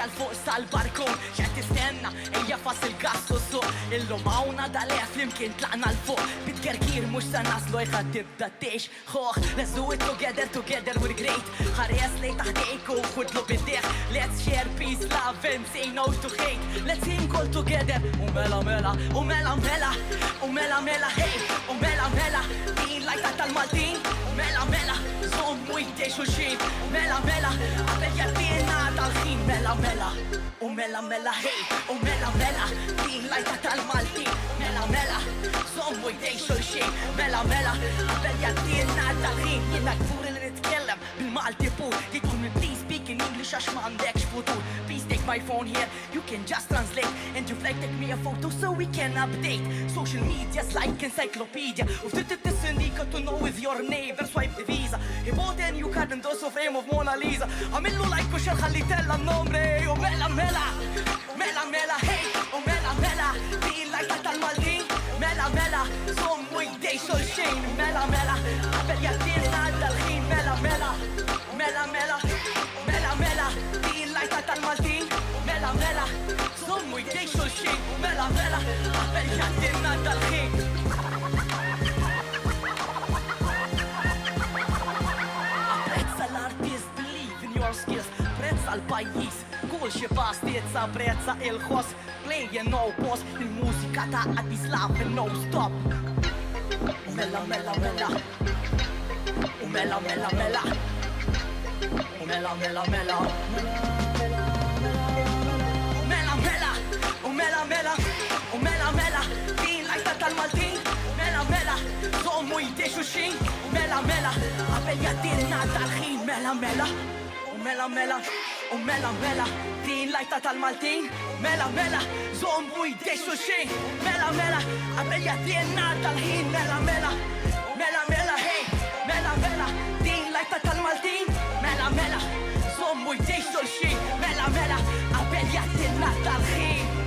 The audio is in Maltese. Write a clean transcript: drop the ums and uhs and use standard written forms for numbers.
l-fuq sal-barkun xed tistenna ejja fas il-gas u suq illum għawna dal-eħ flimkien tlaqna l-fuq bit-gergir mux sa naslu jħad tibda t-tex xoħ let's do it together we're great ħares lej taħdejk u khudlu bid-deħ let's share peace love and say no to hate let's sing all together u mela mela u mela mela u mela mela hey u mela mela din lajta tal-Maltin u mela mela zommu jdej xulxin mela mela għabel jattina tal-ħin mela mela u mela mela hey u mela mela din lajta tal-Maltin mela mela zommu jdej xulxin mela mela għabel jattina tal-ħin jina kfur li nitkellem bil-Malti pur jitkum li please speak in English għax m'għandekx futur please take my phone here you can just translate and you like take me a photo so we can update social media's like encyclopedia u ftit it-tisindika to know with your neighbor swipe the visa then you can't endorse a frame of Mona Lisa għamillu like u xerħalli tella n-nomre u mela mela mela mela hey u mela mela din like tal-Maltin mela mela zommu jdej xulxin mela mela għabel jattirna dal-ħin mela mela mela mela mela mela din like tal-Maltin mela mela zommu jdej xulxin mela mela għabel jattirna dal-ħin skills prezza l-pajjiż kull xi pastizza prezza il-ħoss playing no pause il-mużika ta' Adislav no stop u mela mela mela u mela mela mela u mela mela mela u mela mela u mela mela u mela mela din lajta tal-Maltin mela mela zommu jdej xulxin mela mela qabel jattirna tal-ħin mela mela mela mela u mela mela din lajta tal-Maltin mela mela zommu jdej xulxin mela mela qabel jattirna tal-ħin mela mela mela mela hey mela mela din lajta tal-Maltin mela mela zommu jdej xulxin mela mela qabel jattirna tal-ħin